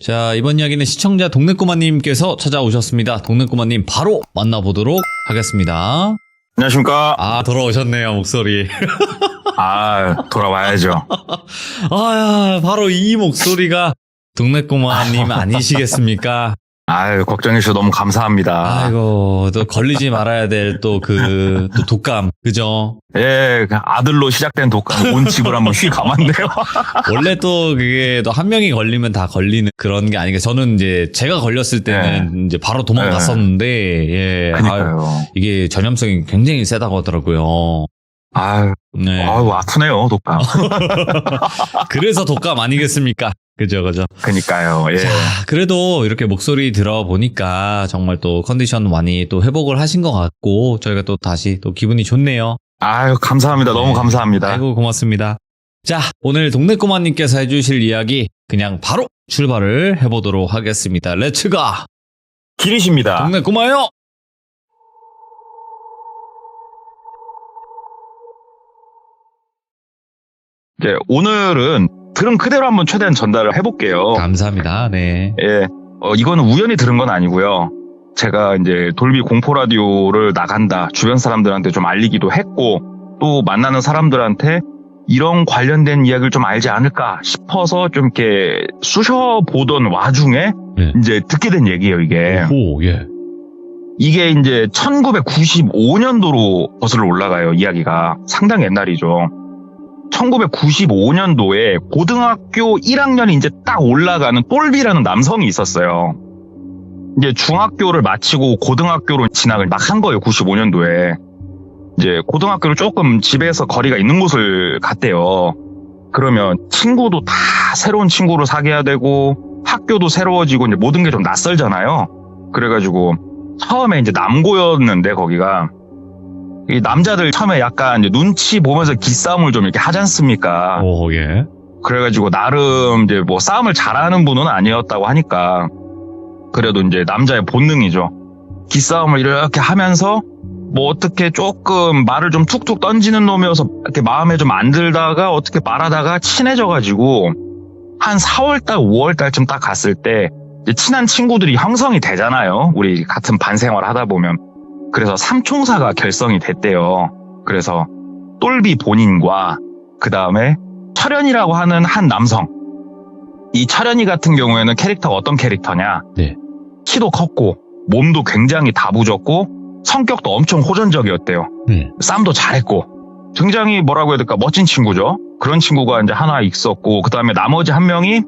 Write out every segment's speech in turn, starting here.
자, 이번 이야기는 시청자 동네꼬마님께서 찾아오셨습니다. 동네꼬마님 바로 만나보도록 하겠습니다. 안녕하십니까. 아, 돌아오셨네요, 목소리. 돌아와야죠. 바로 이 목소리가 동네꼬마님 아니시겠습니까? 걱정해주셔서 너무 감사합니다. 아이고, 또 걸리지 말아야 될 또 독감, 그죠? 예, 아들로 시작된 독감 온 집을 한번 휙 감았네요. 원래 또 그게 또 한 명이 걸리면 다 걸리는 그런 게 아니니까 저는 이제 제가 걸렸을 때는 이제 바로 도망갔었는데, 예. 그러니까요. 이게 전염성이 굉장히 세다고 하더라고요. 네. 아프네요, 독감. 그래서 독감 아니겠습니까? 그죠. 그니까요, 예. 자, 그래도 이렇게 목소리 들어보니까 정말 또 컨디션 많이 또 회복을 하신 것 같고, 저희가 또 다시 또 기분이 좋네요. 감사합니다. 너무 감사합니다. 아이고, 고맙습니다. 자, 오늘 동네꼬마님께서 해주실 이야기 그냥 바로 출발을 해보도록 하겠습니다. 렛츠가! 길이십니다. 동네꼬마요! 네, 오늘은 들은 그대로 한번 최대한 전달을 해볼게요. 감사합니다. 네. 예, 이거는 우연히 들은 건 아니고요. 제가 이제 돌비 공포 라디오를 나간다, 주변 사람들한테 좀 알리기도 했고, 또 만나는 사람들한테 이런 관련된 이야기를 좀 알지 않을까 싶어서 좀 이렇게 쑤셔보던 와중에 이제 듣게 된 얘기예요, 이게. 예. 이게 이제 1995년도로 거슬러 올라가요, 이야기가. 상당히 옛날이죠. 1995년도에 고등학교 1학년이 이제 딱 올라가는 똘비라는 남성이 있었어요. 이제 중학교를 마치고 고등학교로 진학을 막 한 거예요, 95년도에. 이제 고등학교를 조금 집에서 거리가 있는 곳을 갔대요. 그러면 친구도 다 새로운 친구를 사귀어야 되고 학교도 새로워지고 이제 모든 게 좀 낯설잖아요. 그래가지고 처음에 이제 남고였는데 거기가 이 남자들 처음에 약간 이제 눈치 보면서 기싸움을 좀 이렇게 하지 않습니까? 예. 그래가지고 나름 이제 뭐 싸움을 잘하는 분은 아니었다고 하니까 그래도 이제 남자의 본능이죠. 기싸움을 이렇게 하면서 뭐 어떻게 조금 말을 좀 툭툭 던지는 놈이어서 이렇게 마음에 좀 안 들다가 어떻게 말하다가 친해져가지고 한 4월달, 5월달쯤 딱 갔을 때 이제 친한 친구들이 형성이 되잖아요. 우리 같은 반 생활 하다 보면. 그래서 삼총사가 결성이 됐대요. 그래서 똘비 본인과 그 다음에 철현이라고 하는 한 남성. 이 철현이 같은 경우에는 캐릭터가 어떤 캐릭터냐? 네. 키도 컸고 몸도 굉장히 다부졌고 성격도 엄청 호전적이었대요. 싸움도 잘했고 굉장히 뭐라고 해야 될까 멋진 친구죠. 그런 친구가 이제 하나 있었고 그 다음에 나머지 한 명이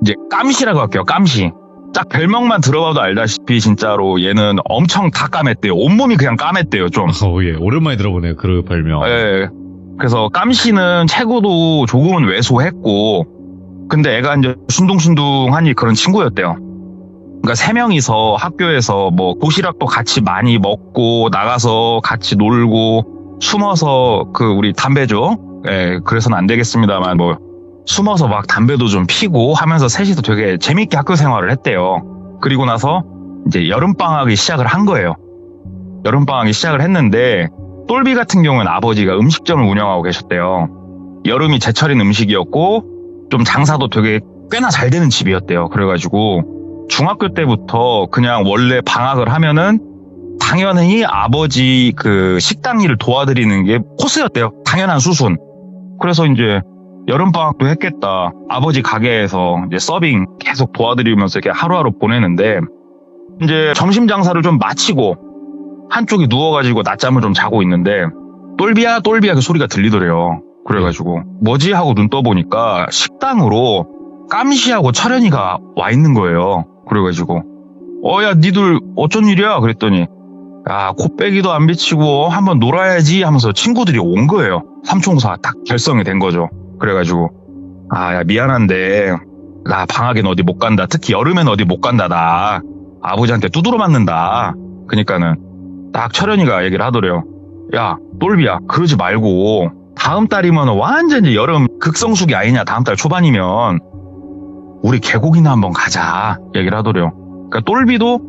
이제 깜시라고 할게요. 깜시. 딱 별명만 들어봐도 알다시피 진짜로 얘는 엄청 다 까맸대요. 온몸이 그냥 까맸대요, 좀. 예. 오랜만에 들어보네요, 그 별명. 예. 그래서 깜씨는 체구도 조금은 왜소했고, 근데 애가 이제 순둥순둥하니 그런 친구였대요. 그러니까 3명이서 학교에서 뭐 도시락도 같이 많이 먹고, 나가서 같이 놀고, 숨어서 우리 담배죠. 예, 그래서는 안 되겠습니다만 뭐, 숨어서 막 담배도 좀 피고 하면서 셋이서 되게 재밌게 학교 생활을 했대요. 그리고 나서 이제 여름방학이 시작을 한 거예요. 여름방학이 시작을 했는데 똘비 같은 경우는 아버지가 음식점을 운영하고 계셨대요. 여름이 제철인 음식이었고 좀 장사도 되게 꽤나 잘 되는 집이었대요. 그래가지고 중학교 때부터 그냥 원래 방학을 하면은 당연히 아버지 식당 일을 도와드리는 게 코스였대요. 당연한 수순. 그래서 이제 여름방학도 했겠다. 아버지 가게에서 이제 서빙 계속 도와드리면서 이렇게 하루하루 보내는데, 이제 점심 장사를 좀 마치고, 한쪽이 누워가지고 낮잠을 좀 자고 있는데, 똘비야, 똘비야 그 소리가 들리더래요. 그래가지고, 뭐지? 하고 눈 떠보니까 식당으로 깜시하고 철현이가 와 있는 거예요. 그래가지고, 야, 니들 어쩐 일이야? 그랬더니, 야, 코빼기도 안 비치고 한번 놀아야지 하면서 친구들이 온 거예요. 삼총사 딱 결성이 된 거죠. 그래가지고 야, 미안한데 나 방학엔 어디 못 간다. 특히 여름엔 어디 못 간다. 나 아버지한테 두드러 맞는다. 그러니까는 딱 철현이가 얘기를 하더래요. 야, 똘비야, 그러지 말고 다음 달이면 완전히 여름 극성수기 아니냐. 다음 달 초반이면 우리 계곡이나 한번 가자. 얘기를 하더래요. 그러니까 똘비도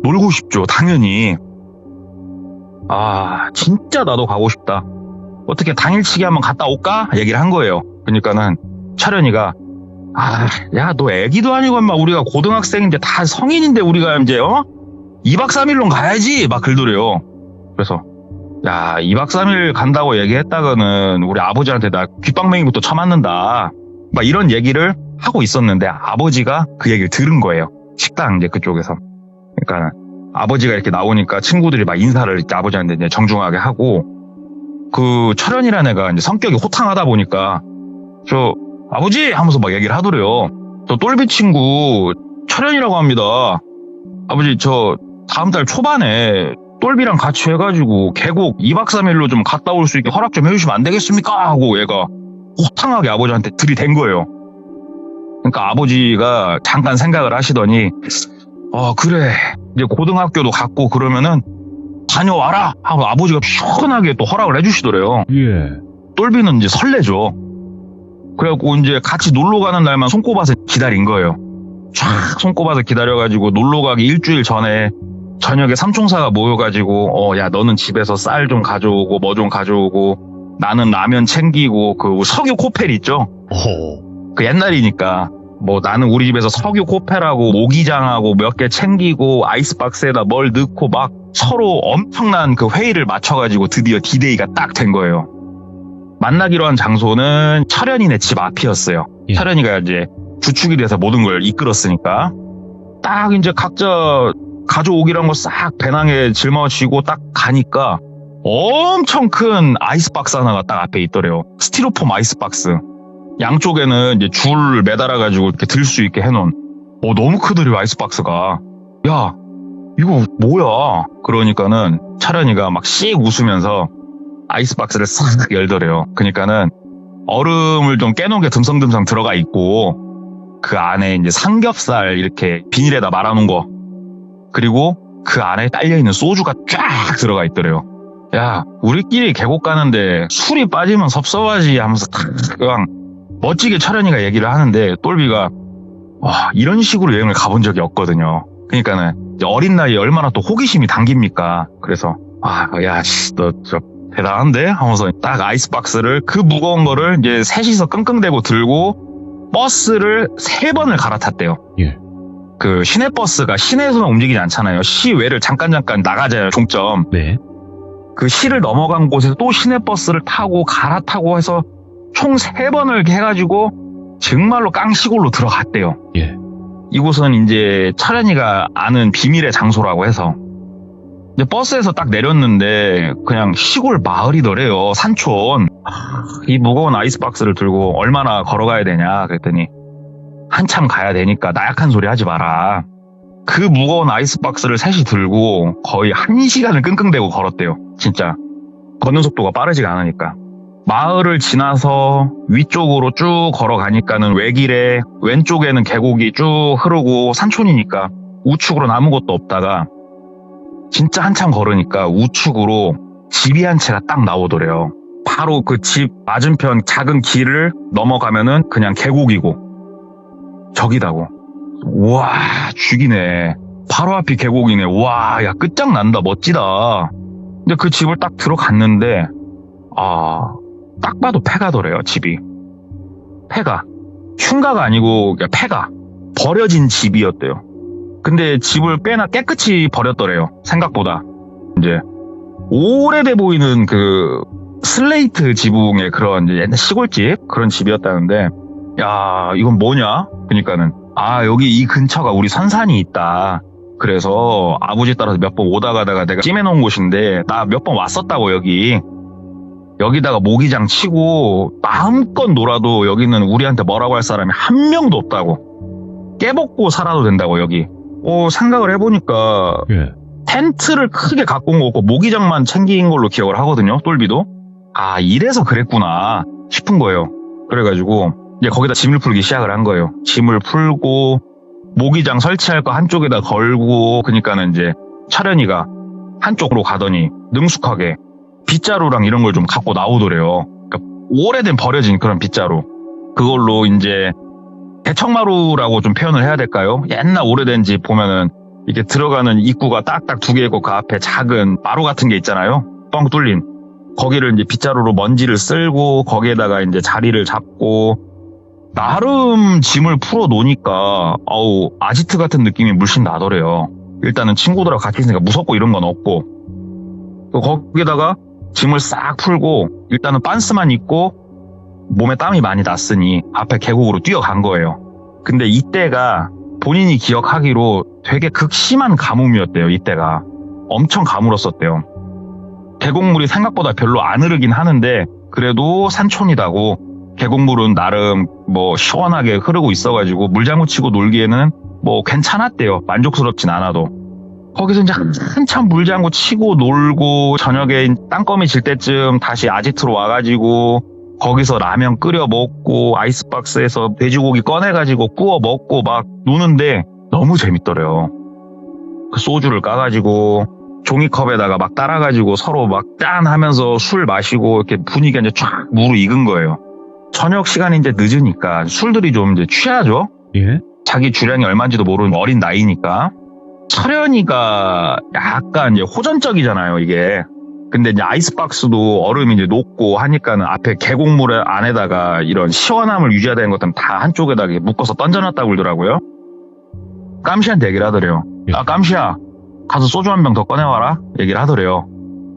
놀고 싶죠, 당연히. 진짜 나도 가고 싶다. 어떻게 당일치기 한번 갔다 올까? 얘기를 한 거예요. 그러니까는 철현이가 야, 너 애기도 아니고 막 우리가 고등학생인데 다 성인인데 우리가 이제 2박 3일로 가야지 막 글더래요. 그래서 야, 2박 3일 간다고 얘기했다가는 우리 아버지한테 나 귓방맹이부터 쳐맞는다. 막 이런 얘기를 하고 있었는데 아버지가 그 얘기를 들은 거예요. 식당 이제 그쪽에서. 그러니까 아버지가 이렇게 나오니까 친구들이 막 인사를 이제 아버지한테 이제 정중하게 하고, 그 철현이라는 애가 이제 성격이 호탕하다 보니까 저 아버지 하면서 막 얘기를 하더래요. 저 똘비 친구 철현이라고 합니다. 아버지 저 다음 달 초반에 똘비랑 같이 해가지고 계곡 2박 3일로 좀 갔다 올 수 있게 허락 좀 해주시면 안 되겠습니까? 하고 얘가 호탕하게 아버지한테 들이댄 거예요. 그러니까 아버지가 잠깐 생각을 하시더니 그래 이제 고등학교도 갔고 그러면은 다녀와라 하고 아버지가 시원하게 또 허락을 해주시더래요. 예. 똘비는 이제 설레죠. 그래갖고 이제 같이 놀러 가는 날만 손꼽아서 기다린 거예요. 쫙 손꼽아서 기다려가지고 놀러 가기 일주일 전에 저녁에 삼총사가 모여가지고 야 너는 집에서 쌀 좀 가져오고 뭐 좀 가져오고 나는 라면 챙기고 그 석유 코펠 있죠? 그 옛날이니까 뭐 나는 우리 집에서 석유 코펠하고 모기장하고 몇 개 챙기고 아이스박스에다 뭘 넣고 막 서로 엄청난 그 회의를 맞춰가지고 드디어 디데이가 딱 된 거예요. 만나기로 한 장소는 철현이네 집 앞이었어요. 예. 철현이가 이제 주축이 돼서 모든 걸 이끌었으니까 딱 이제 각자 가져오기로 한 거 싹 배낭에 짊어지고 딱 가니까 엄청 큰 아이스박스 하나가 딱 앞에 있더래요. 스티로폼 아이스박스. 양쪽에는 이제 줄 매달아가지고 이렇게 들 수 있게 해놓은. 너무 크더래요, 아이스박스가. 야, 이거 뭐야? 그러니까는 철현이가 막 씩 웃으면서 아이스박스를 싹 열더래요. 그러니까는 얼음을 좀 깨놓은 게 듬성듬성 들어가 있고 그 안에 이제 삼겹살 이렇게 비닐에다 말아놓은 거 그리고 그 안에 딸려있는 소주가 쫙 들어가 있더래요. 야, 우리끼리 계곡 가는데 술이 빠지면 섭섭하지 하면서 그냥 멋지게 철현이가 얘기를 하는데 똘비가 이런 식으로 여행을 가본 적이 없거든요. 그러니까는 이제 어린 나이에 얼마나 또 호기심이 당깁니까. 그래서 야, 너 저 대단한데? 하면서 딱 아이스박스를 그 무거운 거를 이제 셋이서 끙끙대고 들고 버스를 3번을 갈아탔대요. 예. 그 시내버스가 시내에서만 움직이지 않잖아요. 시외를 잠깐 나가잖아요. 종점. 네. 그 시를 넘어간 곳에서 또 시내버스를 타고 갈아타고 해서 총 3번을 해가지고 정말로 깡시골로 들어갔대요. 예. 이곳은 이제 철현이가 아는 비밀의 장소라고 해서 이제 버스에서 딱 내렸는데 그냥 시골 마을이더래요. 산촌. 이 무거운 아이스박스를 들고 얼마나 걸어가야 되냐 그랬더니 한참 가야 되니까 나약한 소리 하지 마라. 그 무거운 아이스박스를 셋이 들고 거의 1시간을 끙끙대고 걸었대요. 진짜 걷는 속도가 빠르지가 않으니까. 마을을 지나서 위쪽으로 쭉 걸어가니까는 외길에 왼쪽에는 계곡이 쭉 흐르고 산촌이니까 우측으로는 아무것도 없다가 진짜 한참 걸으니까 우측으로 집이 한 채가 딱 나오더래요. 바로 그 집 맞은편 작은 길을 넘어가면은 그냥 계곡이고 저기다고. 우와, 죽이네. 바로 앞이 계곡이네. 와, 야, 끝장난다. 멋지다. 근데 그 집을 딱 들어갔는데 딱 봐도 폐가더래요. 집이. 폐가. 흉가가 아니고 폐가. 버려진 집이었대요. 근데 집을 꽤나 깨끗이 버렸더래요. 생각보다. 이제 오래돼 보이는 그 슬레이트 지붕의 그런 이제 옛날 시골집 그런 집이었다는데, 야, 이건 뭐냐? 그러니까는 여기 이 근처가 우리 선산이 있다. 그래서 아버지 따라서 몇 번 오다 가다가 내가 찜해놓은 곳인데 나 몇 번 왔었다고 여기다가 모기장 치고 마음껏 놀아도 여기는 우리한테 뭐라고 할 사람이 한 명도 없다고. 깨먹고 살아도 된다고 여기. 생각을 해보니까 예. 텐트를 크게 갖고 온 거 없고 모기장만 챙긴 걸로 기억을 하거든요. 똘비도. 이래서 그랬구나 싶은 거예요. 그래가지고 이제 거기다 짐을 풀기 시작을 한 거예요. 짐을 풀고 모기장 설치할 거 한쪽에다 걸고, 그러니까는 이제 철현이가 한쪽으로 가더니 능숙하게 빗자루랑 이런 걸 좀 갖고 나오더래요. 그러니까 오래된 버려진 그런 빗자루. 그걸로 이제 대청마루라고 좀 표현을 해야 될까요? 옛날 오래된 집 보면은 이렇게 들어가는 입구가 딱딱 2개 있고 그 앞에 작은 마루 같은 게 있잖아요. 뻥 뚫린. 거기를 이제 빗자루로 먼지를 쓸고 거기에다가 이제 자리를 잡고 나름 짐을 풀어 놓으니까 아지트 같은 느낌이 물씬 나더래요. 일단은 친구들하고 같이 있으니까 무섭고 이런 건 없고, 또 거기다가 짐을 싹 풀고 일단은 빤스만 입고 몸에 땀이 많이 났으니 앞에 계곡으로 뛰어간 거예요. 근데 이때가 본인이 기억하기로 되게 극심한 가뭄이었대요. 이때가 엄청 가물었었대요. 계곡물이 생각보다 별로 안 흐르긴 하는데 그래도 산촌이다고 계곡물은 나름 뭐 시원하게 흐르고 있어가지고 물장구 치고 놀기에는 뭐 괜찮았대요. 만족스럽진 않아도. 거기서 이제 한참 물장구 치고 놀고 저녁에 땅거미 질 때쯤 다시 아지트로 와가지고 거기서 라면 끓여 먹고 아이스박스에서 돼지고기 꺼내가지고 구워 먹고 막 노는데 너무 재밌더래요. 그 소주를 까가지고 종이컵에다가 막 따라가지고 서로 막 짠 하면서 술 마시고 이렇게 분위기가 이제 쫙 무르익은 거예요. 저녁 시간이 이제 늦으니까 술들이 좀 이제 취하죠. 예? 자기 주량이 얼마인지도 모르는 어린 나이니까. 철현이가 약간 이제 호전적이잖아요, 이게. 근데 이제 아이스박스도 얼음이 이제 녹고 하니까는 앞에 계곡물 안에다가 이런 시원함을 유지해야 되는 것들은 다 한쪽에다가 묶어서 던져놨다고 그러더라고요. 깜시한테 얘기를 하더래요. 아, 깜시야, 가서 소주 한 병 더 꺼내와라. 얘기를 하더래요.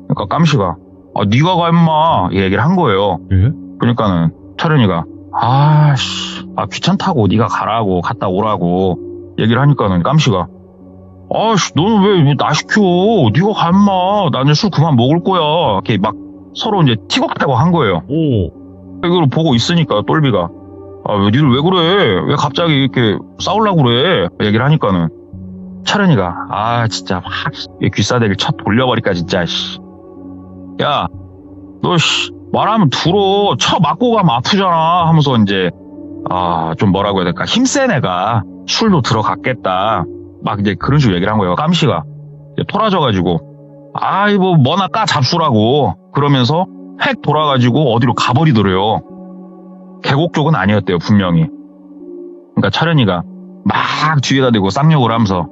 그러니까 깜시가, 네가 가, 임마. 얘기를 한 거예요. 예? 그러니까는 철현이가, 귀찮다고 네가 가라고, 갔다 오라고. 얘기를 하니까는 깜시가, 너는 왜 나 시켜? 네가 가, 임마. 나 이제 술 그만 먹을 거야. 이렇게 막 서로 이제 티격태격 한 거예요. 이걸 보고 있으니까 똘비가, 니들 왜 그래? 왜 갑자기 이렇게 싸우려고 그래? 얘기를 하니까는 철현이가, 진짜 확 귀싸대기를 쳐 돌려버릴까 진짜. 야, 너 말하면 들어. 쳐 맞고 가면 아프잖아. 하면서 이제 좀 뭐라고 해야 될까, 힘센 애가 술도 들어갔겠다. 막 이제 그런 식으로 얘기를 한 거예요. 깜시가 토라져가지고, 뭐 뭐나 까 잡수라고 그러면서 획 돌아가지고 어디로 가버리더래요. 계곡 쪽은 아니었대요, 분명히. 그러니까 철현이가 막 뒤에다 대고 쌍욕을 하면서,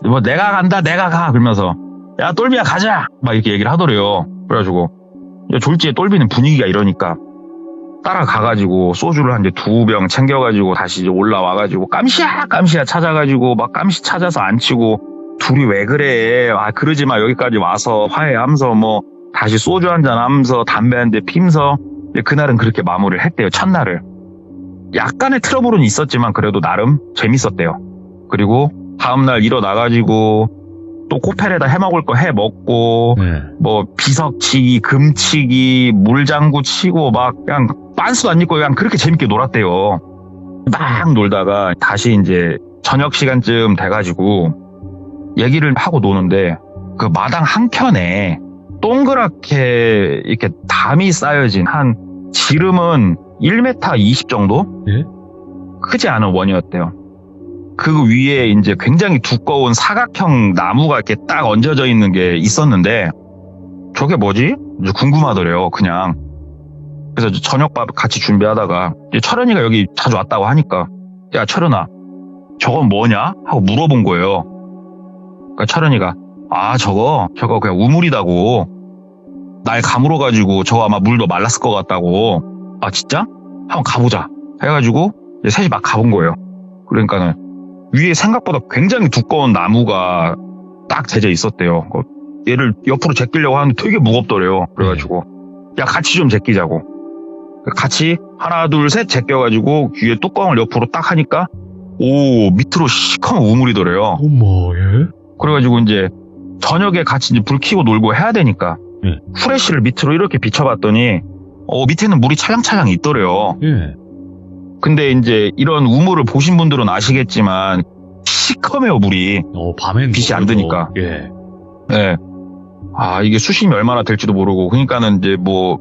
뭐 내가 간다, 내가 가. 그러면서, 야, 똘비야, 가자. 막 이렇게 얘기를 하더래요. 그래가지고 졸지에 똘비는 분위기가 이러니까 따라가가지고 소주를 한 이제 2병 챙겨가지고 다시 이제 올라와가지고 깜시야 찾아가지고 막 깜시 찾아서 앉히고, 둘이 왜 그래? 그러지 마. 여기까지 와서 화해하면서 뭐 다시 소주 한잔 하면서 담배 한 대 피면서 그날은 그렇게 마무리를 했대요. 첫날을. 약간의 트러블은 있었지만 그래도 나름 재밌었대요. 그리고 다음날 일어나가지고 또 코펠에다 해먹을 거 해먹고, 뭐 비석치기, 금치기, 물장구 치고 막 그냥 빤스도 안 입고 그냥 그렇게 재밌게 놀았대요. 막 놀다가 다시 이제 저녁 시간쯤 돼가지고 얘기를 하고 노는데, 그 마당 한켠에 동그랗게 이렇게 담이 쌓여진 한 지름은 1m 20 정도? 예? 크지 않은 원이었대요. 그 위에 이제 굉장히 두꺼운 사각형 나무가 이렇게 딱 얹어져 있는 게 있었는데, 저게 뭐지? 이제 궁금하더래요, 그냥. 그래서 저녁밥 같이 준비하다가 철현이가 여기 자주 왔다고 하니까, 야, 철현아, 저건 뭐냐? 하고 물어본 거예요. 그러니까 철현이가, 저거 그냥 우물이다고. 날 가물어가지고 저거 아마 물도 말랐을 것 같다고. 진짜? 한번 가보자. 해가지고 이제 셋이 막 가본 거예요. 그러니까는 위에 생각보다 굉장히 두꺼운 나무가 딱 대져 있었대요. 얘를 옆으로 제끼려고 하는데 되게 무겁더래요. 그래가지고, 야, 같이 좀 제끼자고. 같이 하나 둘 셋 제껴가지고 위에 뚜껑을 옆으로 딱 하니까 밑으로 시커먼 우물이더래요. 어머, 예? 그래가지고 이제 저녁에 같이 이제 불 켜고 놀고 해야 되니까 후레쉬를 밑으로 이렇게 비춰봤더니 밑에는 물이 찰랑찰랑 있더래요. 예. 근데 이제 이런 우물을 보신 분들은 아시겠지만 시커매요, 물이. 밤엔 빛이 안 드니까. 예. 네. 이게 수심이 얼마나 될지도 모르고, 그러니까는 이제 뭐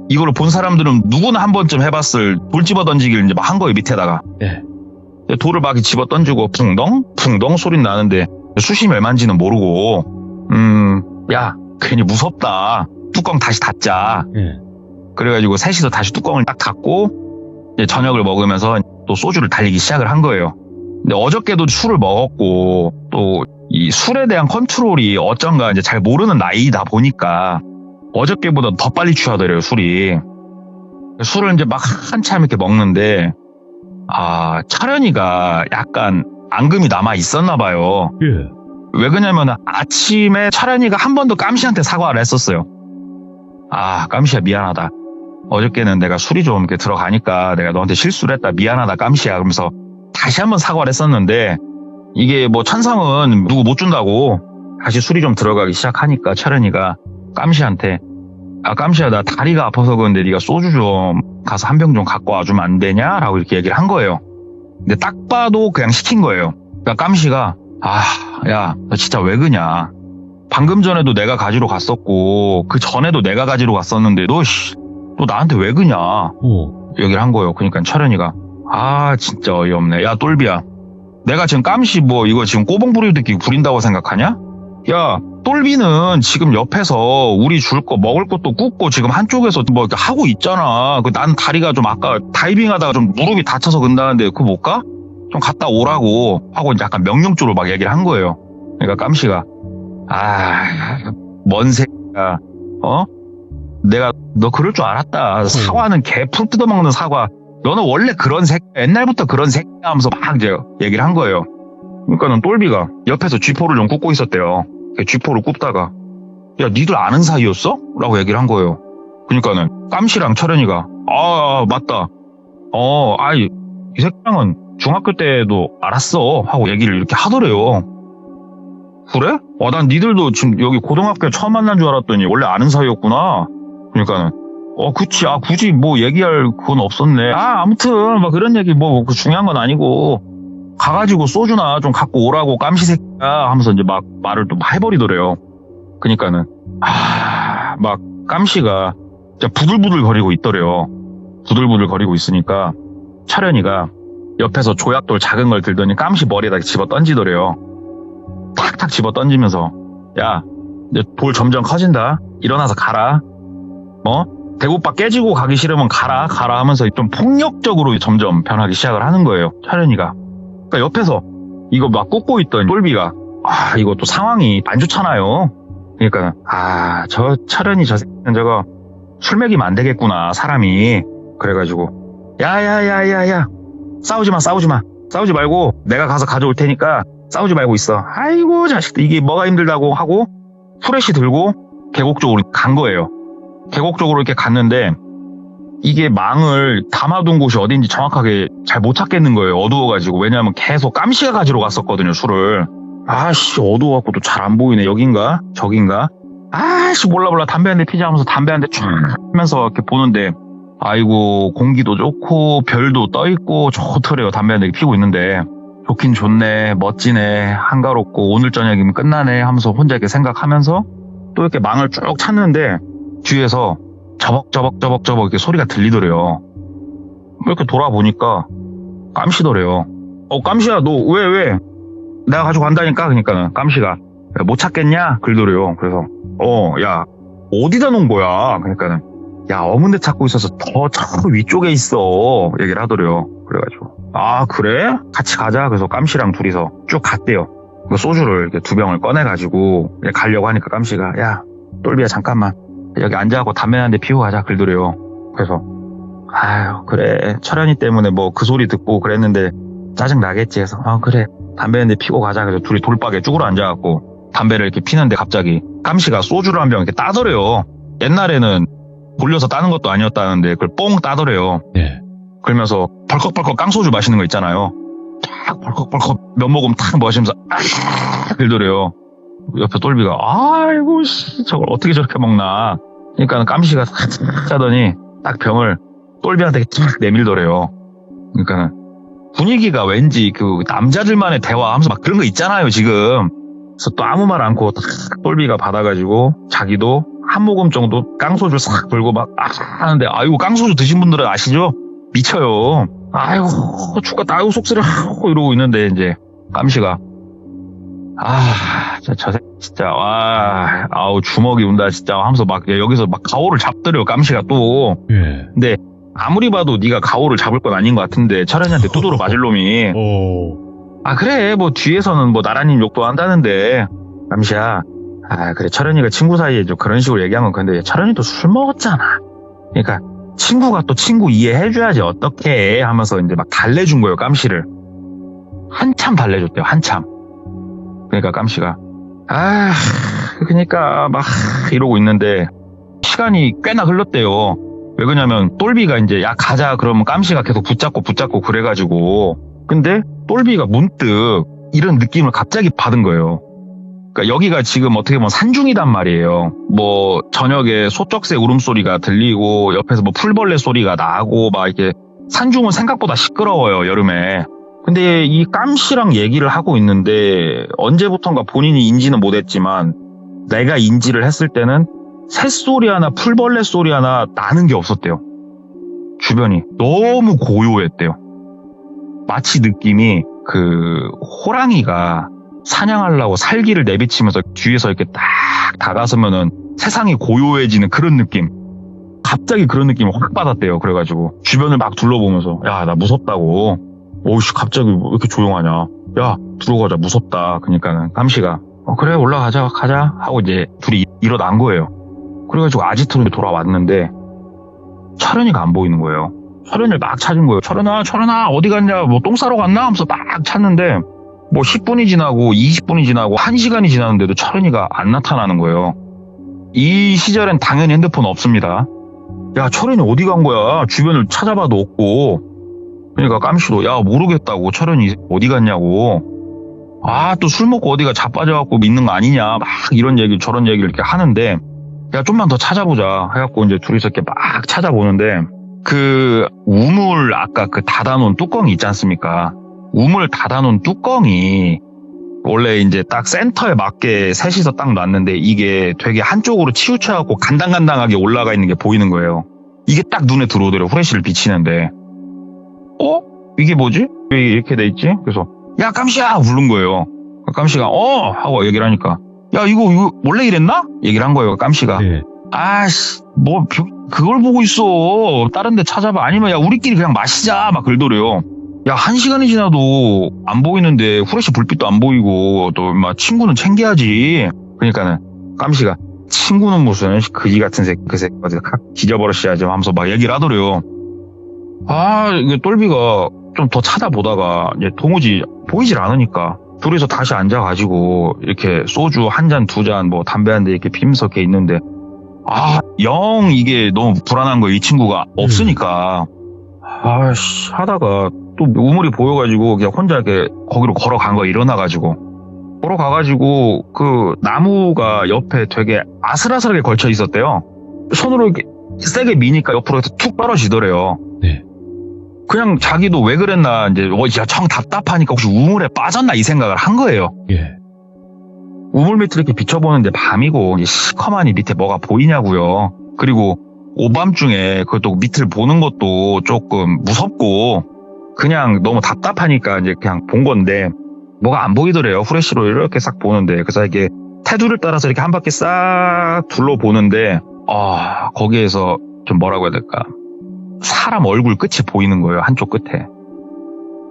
이걸 본 사람들은 누구나 한 번쯤 해봤을 돌 집어 던지기를 이제 막 한 거예요, 밑에다가. 예. 돌을 막 집어 던지고 붕덩 소리 나는데 수심이 얼마인지는 모르고, 야, 괜히 무섭다. 뚜껑 다시 닫자. 예. 그래가지고 셋이서 다시 뚜껑을 딱 닫고 이제 저녁을 먹으면서 또 소주를 달리기 시작을 한 거예요. 근데 어저께도 술을 먹었고, 또 이 술에 대한 컨트롤이 어쩐가 이제 잘 모르는 나이다 보니까 어저께보다 더 빨리 취하더래요, 술이. 술을 이제 막 한참 이렇게 먹는데, 철현이가 약간 앙금이 남아 있었나 봐요. 예. 왜 그러냐면 아침에 철현이가 한 번 더 깜씨한테 사과를 했었어요. 깜씨야 미안하다. 어저께는 내가 술이 좀 이렇게 들어가니까 내가 너한테 실수를 했다. 미안하다 깜씨야. 그러면서 다시 한 번 사과를 했었는데 이게 뭐 천상은 누구 못 준다고 다시 술이 좀 들어가기 시작하니까 철현이가 깜씨한테 깜씨야 나 다리가 아파서 그런데 네가 소주 좀 가서 한 병 좀 갖고 와주면 안 되냐? 라고 이렇게 얘기를 한 거예요. 근데 딱 봐도 그냥 시킨 거예요. 그러니까 깜씨가 야 너 진짜 왜 그냐. 방금 전에도 내가 가지러 갔었고 그 전에도 내가 가지러 갔었는데 너 나한테 왜 그냐 얘기를 한 거예요. 그러니까 철현이가 진짜 어이없네. 야 똘비야 내가 지금 깜씨 뭐 이거 지금 꼬봉 부리듯이 부린다고 생각하냐? 야 똘비는 지금 옆에서 우리 줄 거 먹을 것도 굽고 지금 한쪽에서 뭐 이렇게 하고 있잖아. 난 다리가 좀 아까 다이빙 하다가 좀 무릎이 다쳐서 근다는데 그거 못 가? 좀 갔다 오라고 하고 이제 약간 명령조로 막 얘기를 한 거예요. 그러니까 깜씨가 뭔 새끼야 내가 너 그럴 줄 알았다. 사과는 개 풀 뜯어먹는 사과. 너는 원래 그런 새끼 옛날부터 그런 새끼야 하면서 막 이제 얘기를 한 거예요. 그러니까는 똘비가 옆에서 쥐포를 좀 굽고 있었대요. 쥐포를 굽다가 야 니들 아는 사이였어? 라고 얘기를 한 거예요. 그러니까는 깜씨랑 철현이가 맞다. 이 새끼랑은 중학교 때도 알았어 하고 얘기를 이렇게 하더래요. 그래? 난 니들도 지금 여기 고등학교에 처음 만난 줄 알았더니 원래 아는 사이였구나. 그러니까는 그치. 굳이 뭐 얘기할 그건 없었네. 아무튼 막 그런 얘기 뭐 중요한 건 아니고 가가지고 소주나 좀 갖고 오라고 깜씨 새끼야 하면서 이제 막 말을 또 해버리더래요. 그러니까는 막 깜씨가 진짜 부들부들 거리고 있더래요. 부들부들 거리고 있으니까 철현이가 옆에서 조약돌 작은 걸 들더니 깜씨 머리에다 집어 던지더래요. 탁탁 집어 던지면서 야 이제 돌 점점 커진다. 일어나서 가라. 대구빠 깨지고 가기 싫으면 가라 하면서 좀 폭력적으로 점점 변하기 시작을 하는 거예요. 철현이가. 그러니까 옆에서 이거 막 꽂고 있던 똘비가 이거 또 상황이 안 좋잖아요. 그러니까 저 철현이 저 새끼는 저거 술 먹이면 안 되겠구나 사람이. 그래가지고 야야야야야 싸우지 말고 내가 가서 가져올 테니까 싸우지 말고 있어. 아이고 자식들 이게 뭐가 힘들다고 하고 후레쉬 들고 계곡 쪽으로 간 거예요. 계곡 쪽으로 이렇게 갔는데 이게 망을 담아둔 곳이 어딘지 정확하게 잘 못 찾겠는 거예요. 어두워가지고. 왜냐하면 계속 깜씨가 가지러 갔었거든요, 술을. 어두워갖고 또 잘 안 보이네. 여긴가? 저긴가? 몰라. 담배 한 대 피자 하면서 담배 한 대 쫙 하면서 이렇게 보는데 아이고 공기도 좋고 별도 떠있고 좋더래요. 담배 한 대 피고 있는데 좋긴 좋네, 멋지네, 한가롭고 오늘 저녁이면 끝나네 하면서 혼자 이렇게 생각하면서 또 이렇게 망을 쭉 찾는데 뒤에서 저벅저벅 이렇게 소리가 들리더래요. 이렇게 돌아보니까 깜씨더래요. 깜씨야 너 왜? 내가 가지고 간다니까. 그러니까는 깜씨가 못 찾겠냐? 그러더래요. 그래서 야 어디다 놓은 거야? 그러니까는 야 어문대 찾고 있어서 저 위쪽에 있어 얘기를 하더래요. 그래가지고 그래? 같이 가자. 그래서 깜씨랑 둘이서 쭉 갔대요. 소주를 이렇게 2병을 꺼내가지고 가려고 하니까 깜씨가 야 똘비야 잠깐만 여기 앉아갖고 담배 한 대 피우고 가자 그러더래요. 그래서 그래 철현이 때문에 뭐 그 소리 듣고 그랬는데 짜증 나겠지 해서 그래 담배 한 대 피고 가자. 그래서 둘이 돌박에 쭈그러 앉아갖고 담배를 이렇게 피는데 갑자기 깜씨가 소주를 한 병 이렇게 따더래요. 옛날에는 돌려서 따는 것도 아니었다는데 그걸 뽕 따더래요. 예. 그러면서 벌컥벌컥 깡소주 마시는 거 있잖아요. 탁 벌컥벌컥 몇 모금 탁 마시면서 그러더래요. 옆에 똘비가 아이고 저걸 어떻게 저렇게 먹나. 그러니까 깜씨가 짜더니 딱 병을 똘비한테 탁 내밀더래요. 그러니까 분위기가 왠지 그 남자들만의 대화하면서 막 그런 거 있잖아요 지금. 그래서 또 아무 말 않고 딱 똘비가 받아가지고 자기도 한 모금 정도 깡소주 싹 불고 막 하는데 아이고 깡소주 드신 분들은 아시죠? 미쳐요. 아이고 죽겠다 아이고 속쓰려 하고 이러고 있는데 이제 깜씨가 저 새끼 진짜 주먹이 운다 진짜 하면서 막 여기서 막 가오를 잡더래요. 깜씨가 또. 예. 근데 아무리 봐도 네가 가오를 잡을 건 아닌 것 같은데 철현이한테 두드러 맞을 놈이 그래 뭐 뒤에서는 뭐 나라님 욕도 한다는데 깜씨야 그래 철현이가 친구 사이에 좀 그런 식으로 얘기한 건 근데 철현이도 술 먹었잖아. 그러니까 친구가 또 친구 이해해줘야지 어떻게 하면서 이제 막 달래준 거예요, 깜씨를. 한참 달래줬대요, 한참. 그러니까 깜씨가 그러니까 막 이러고 있는데 시간이 꽤나 흘렀대요. 왜 그러냐면 똘비가 이제 야 가자 그러면 깜씨가 계속 붙잡고 그래가지고 근데 똘비가 문득 이런 느낌을 갑자기 받은 거예요. 그러니까 여기가 지금 어떻게 보면 산중이단 말이에요. 뭐 저녁에 소쩍새 울음소리가 들리고 옆에서 뭐 풀벌레 소리가 나고 막 이렇게 산중은 생각보다 시끄러워요, 여름에. 근데 이 깜씨랑 얘기를 하고 있는데 언제부턴가 본인이 인지는 못했지만 내가 인지를 했을 때는 새소리 하나 풀벌레 소리 하나 나는 게 없었대요. 주변이 너무 고요했대요. 마치 느낌이 그 호랑이가 사냥하려고 살기를 내비치면서 뒤에서 이렇게 딱 다가서면은 세상이 고요해지는 그런 느낌. 갑자기 그런 느낌을 확 받았대요. 그래가지고 주변을 막 둘러보면서 야, 나 무섭다고. 오우씨, 갑자기 왜 이렇게 조용하냐. 야, 들어가자, 무섭다. 그러니까는 깜씨가 그래, 올라가자, 가자 하고 이제 둘이 일어난 거예요. 그래가지고 아지트로 돌아왔는데 철현이가 안 보이는 거예요. 철현이를 막 찾은 거예요. 철현아 어디 갔냐, 뭐 똥 싸러 갔나 하면서 막 찾는데 뭐 10분이 지나고 20분이 지나고 1시간이 지났는데도 철현이가 안 나타나는 거예요. 이 시절엔 당연히 핸드폰 없습니다. 야, 철현이 어디 간 거야, 주변을 찾아봐도 없고. 그러니까 깜씨도 야, 모르겠다고, 철현이 어디 갔냐고. 또 술 먹고 어디가 자빠져갖고 있는 거 아니냐, 막 이런 얘기 저런 얘기를 이렇게 하는데 야, 좀만 더 찾아보자 해갖고 이제 둘이서 이렇게 막 찾아보는데 그 우물 아까 그 닫아놓은 뚜껑이 있지 않습니까? 우물 닫아놓은 뚜껑이 원래 이제 딱 센터에 맞게 셋이서 딱 놨는데 이게 되게 한쪽으로 치우쳐갖고 간당간당하게 올라가 있는 게 보이는 거예요. 이게 딱 눈에 들어오더래요, 후레쉬를 비치는데. 이게 뭐지? 왜 이렇게 돼 있지? 그래서 야, 깜씨야 부른 거예요. 깜씨가 하고 얘기를 하니까 야, 이거 원래 이랬나? 얘기를 한 거예요, 깜씨가. 네. 뭐 그걸 보고 있어, 다른 데 찾아봐. 아니면 야, 우리끼리 그냥 마시자 막 그러더래요. 야, 1시간이 지나도 안 보이는데 후레쉬 불빛도 안 보이고 또 막 친구는 챙겨야지. 그러니까는 깜씨가 친구는 무슨 그지 같은 새끼, 그 새끼 뒤져버렸어야지 하면서 막 얘기를 하더래요. 이게 똘비가 좀 더 찾아보다가 이제 도무지 보이질 않으니까 둘이서 다시 앉아가지고 이렇게 소주 한 잔, 두 잔, 뭐 담배 한 대 이렇게 피면서 이렇게 있는데 영 이게 너무 불안한 거예요. 이 친구가 없으니까. 하다가 또 우물이 보여가지고 그냥 혼자 이렇게 거기로 걸어간 거예요. 일어나가지고 걸어가가지고 그 나무가 옆에 되게 아슬아슬하게 걸쳐 있었대요. 손으로 이렇게 세게 미니까 옆으로 툭 떨어지더래요. 네. 그냥 자기도 왜 그랬나, 이제 정 답답하니까 혹시 우물에 빠졌나 이 생각을 한 거예요. 예. 우물 밑을 이렇게 비춰보는데 밤이고 시커먼이 밑에 뭐가 보이냐고요. 그리고 오밤중에 그것도 밑을 보는 것도 조금 무섭고 그냥 너무 답답하니까 이제 그냥 본 건데 뭐가 안 보이더래요. 후레쉬로 이렇게 싹 보는데. 그래서 이게 테두를 따라서 이렇게 한 바퀴 싹 둘러보는데 거기에서 좀 뭐라고 해야 될까, 사람 얼굴 끝이 보이는 거예요. 한쪽 끝에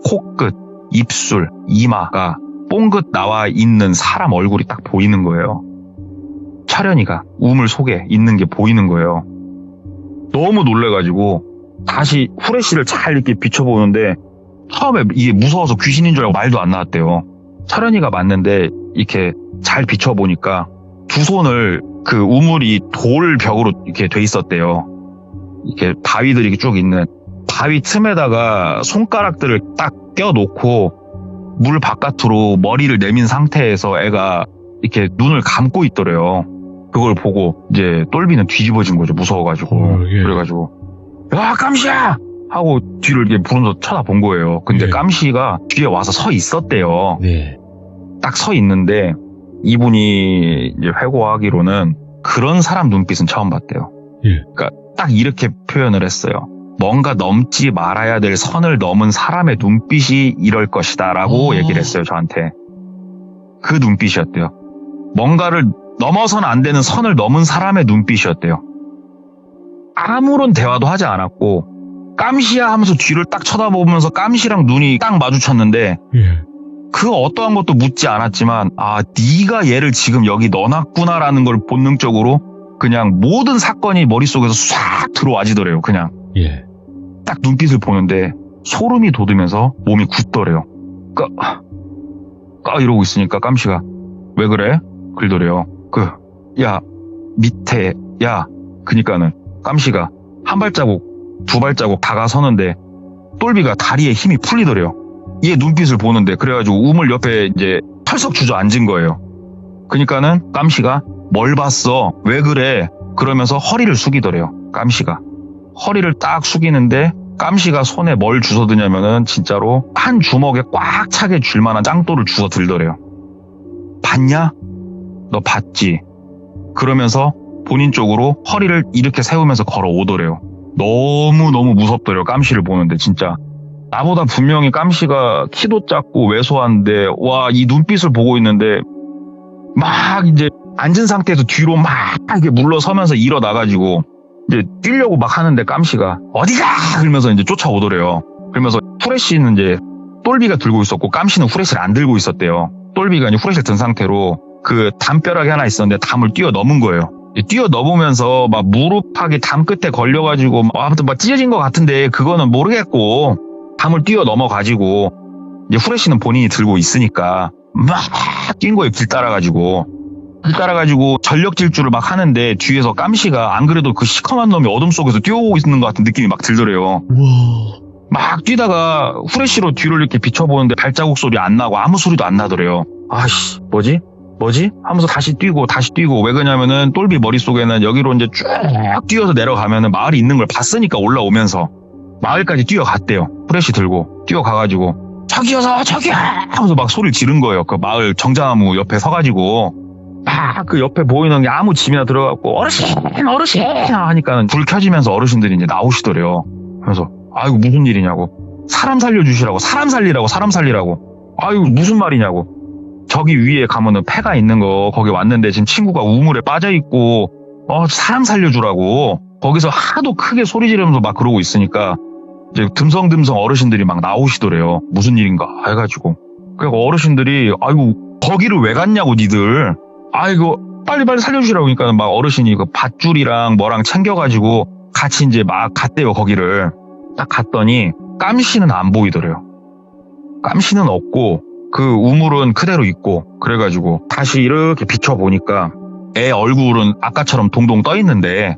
코끝, 입술, 이마가 뽕긋 나와 있는 사람 얼굴이 딱 보이는 거예요. 철현이가 우물 속에 있는 게 보이는 거예요. 너무 놀래가지고 다시 후레쉬를 잘 이렇게 비춰보는데 처음에 이게 무서워서 귀신인 줄 알고 말도 안 나왔대요. 철현이가 맞는데 이렇게 잘 비춰보니까 두 손을 그 우물이 돌 벽으로 이렇게 돼 있었대요. 이렇게 바위들이 이렇게 쭉 있는 바위 틈에다가 손가락들을 딱 껴놓고 물 바깥으로 머리를 내민 상태에서 애가 이렇게 눈을 감고 있더래요. 그걸 보고 이제 똘비는 뒤집어진 거죠, 무서워가지고. 예. 그래가지고 야, 깜씨야 하고 뒤를 이렇게 부르면서 쳐다본 거예요. 근데 예. 깜씨가 뒤에 와서 서 있었대요. 네. 딱 서 있는데 이분이 이제 회고하기로는 그런 사람 눈빛은 처음 봤대요. 예. 그러니까 딱 이렇게 표현을 했어요. 뭔가 넘지 말아야 될 선을 넘은 사람의 눈빛이 이럴 것이다 라고 얘기를 했어요, 저한테. 그 눈빛이었대요. 뭔가를 넘어서는 안 되는 선을 넘은 사람의 눈빛이었대요. 아무런 대화도 하지 않았고 깜씨야 하면서 뒤를 딱 쳐다보면서 깜씨랑 눈이 딱 마주쳤는데 예. 그 어떠한 것도 묻지 않았지만 네가 얘를 지금 여기 넣어놨구나라는 걸 본능적으로 그냥 모든 사건이 머릿속에서 싹 들어와지더래요. 그냥 예. 딱 눈빛을 보는데 소름이 돋으면서 몸이 굳더래요. 이러고 있으니까 깜씨가 왜 그래? 그러더래요. 야 밑에 그니까는 깜씨가 한 발자국 두 발자국 다가서는데 똘비가 다리에 힘이 풀리더래요. 얘 눈빛을 보는데 그래가지고 우물 옆에 이제 털썩 주저앉은 거예요. 그니까는 깜씨가 뭘 봤어? 왜 그래? 그러면서 허리를 숙이더래요. 깜씨가 허리를 딱 숙이는데 깜씨가 손에 뭘 주워드냐면은 진짜로 한 주먹에 꽉 차게 줄 만한 짱돌을 주워 들더래요. 봤냐? 너 봤지? 그러면서 본인 쪽으로 허리를 이렇게 세우면서 걸어오더래요. 너무너무 무섭더래요. 깜씨를 보는데 진짜. 나보다 분명히 깜씨가 키도 작고 왜소한데 와, 이 눈빛을 보고 있는데 막 이제 앉은 상태에서 뒤로 막 이렇게 물러서면서 일어나가지고 이제 뛰려고 막 하는데 깜씨가 어디가! 그러면서 이제 쫓아오더래요. 그러면서 후레쉬는 이제 똘비가 들고 있었고 깜씨는 후레쉬를 안 들고 있었대요. 똘비가 이제 후레쉬를 든 상태로 그 담벼락이 하나 있었는데 담을 뛰어넘은 거예요. 뛰어넘으면서 막 무릎팍이 담 끝에 걸려가지고 아무튼 막 찢어진 것 같은데 그거는 모르겠고 담을 뛰어넘어가지고 이제 후레쉬는 본인이 들고 있으니까 막 뛴 거예요. 길 따라가지고 전력 질주를 막 하는데 뒤에서 깜씨가 안 그래도 그 시커먼 놈이 어둠 속에서 뛰어오고 있는 것 같은 느낌이 막 들더래요. 우와. 막 뛰다가 후레쉬로 뒤를 이렇게 비춰보는데 발자국 소리 안 나고 아무 소리도 안 나더래요. 아씨 뭐지? 하면서 다시 뛰고 왜 그러냐면은 똘비 머릿속에는 여기로 이제 쭉 뛰어서 내려가면은 마을이 있는 걸 봤으니까 올라오면서 마을까지 뛰어갔대요. 후레쉬 들고 뛰어가가지고 저기요 하면서 막 소리를 지른 거예요. 그 마을 정자나무 옆에 서가지고 막 그 옆에 보이는 게 아무 집이나 들어갔고 어르신 하니까 불 켜지면서 어르신들이 이제 나오시더래요. 그래서 아이고 무슨 일이냐고. 사람 살려주시라고. 사람 살리라고. 아이고 무슨 말이냐고. 저기 위에 가면은 폐가 있는 거 거기 왔는데 지금 친구가 우물에 빠져있고 사람 살려주라고. 거기서 하도 크게 소리 지르면서 막 그러고 있으니까 이제 듬성듬성 어르신들이 막 나오시더래요. 무슨 일인가 해가지고. 그래서 어르신들이 아이고 거기를 왜 갔냐고 니들. 아이고 빨리 살려주시라고 하니까 막 어르신이 그 밧줄이랑 뭐랑 챙겨가지고 같이 이제 막 갔대요. 거기를 딱 갔더니 깜씨는 안 보이더래요. 깜씨는 없고 그 우물은 그대로 있고 그래가지고 다시 이렇게 비춰보니까 애 얼굴은 아까처럼 동동 떠있는데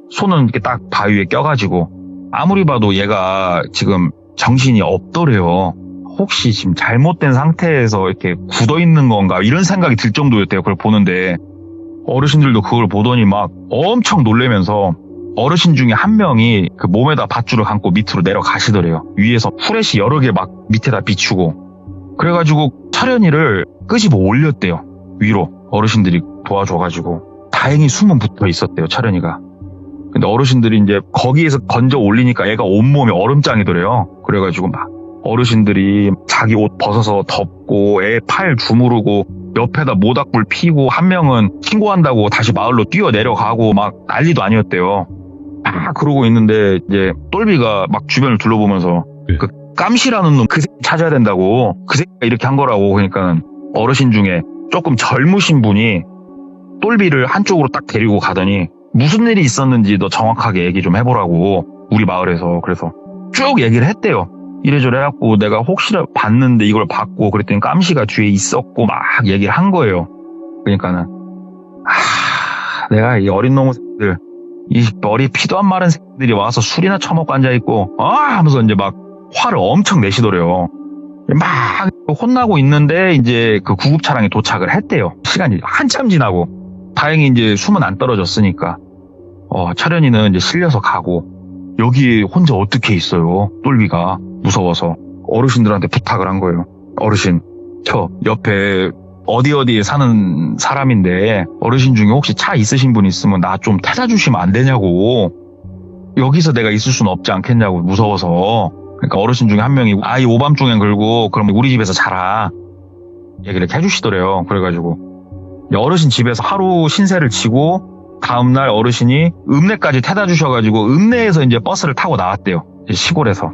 손은 이렇게 딱 바위에 껴가지고 아무리 봐도 얘가 지금 정신이 없더래요. 혹시 지금 잘못된 상태에서 이렇게 굳어있는 건가 이런 생각이 들 정도였대요. 그걸 보는데 어르신들도 그걸 보더니 막 엄청 놀라면서 어르신 중에 한 명이 그 몸에다 밧줄을 감고 밑으로 내려가시더래요. 위에서 후레쉬 여러 개 막 밑에다 비추고 그래가지고 차련이를 끄집어 올렸대요. 위로 어르신들이 도와줘가지고 다행히 숨은 붙어 있었대요. 차련이가. 근데 어르신들이 이제 거기에서 건져 올리니까 애가 온몸에 얼음장이더래요. 그래가지고 막 어르신들이 자기 옷 벗어서 덮고 애 팔 주무르고 옆에다 모닥불 피고 한 명은 신고한다고 다시 마을로 뛰어 내려가고 막 난리도 아니었대요. 막 그러고 있는데 이제 똘비가 막 주변을 둘러보면서 네. 그 깜씨라는 놈 그 새끼 찾아야 된다고 그 새끼가 이렇게 한 거라고. 그러니까 어르신 중에 조금 젊으신 분이 똘비를 한쪽으로 딱 데리고 가더니 무슨 일이 있었는지 너 정확하게 얘기 좀 해보라고 우리 마을에서. 그래서 쭉 얘기를 했대요. 이래저래 해갖고 내가 혹시나 봤는데 이걸 봤고 그랬더니 깜씨가 뒤에 있었고 막 얘기를 한 거예요. 그러니까는 내가 이 어린 놈들 이 머리 피도 안 마른 새끼들이 와서 술이나 처먹고 앉아있고 하면서 이제 막 화를 엄청 내시더래요. 막 혼나고 있는데 이제 그 구급차량이 도착을 했대요. 시간이 한참 지나고 다행히 이제 숨은 안 떨어졌으니까 차련이는 이제 실려서 가고 여기 혼자 어떻게 있어요. 똘비가 무서워서 어르신들한테 부탁을 한 거예요. 어르신 저 옆에 어디에 사는 사람인데 어르신 중에 혹시 차 있으신 분 있으면 나 좀 태다 주시면 안 되냐고. 여기서 내가 있을 수는 없지 않겠냐고 무서워서. 그러니까 어르신 중에 한 명이 아이 오밤중엔 걸고 그럼 우리 집에서 자라 얘기를 해주시더래요. 그래가지고 어르신 집에서 하루 신세를 지고 다음날 어르신이 읍내까지 태다 주셔가지고 읍내에서 이제 버스를 타고 나왔대요. 시골에서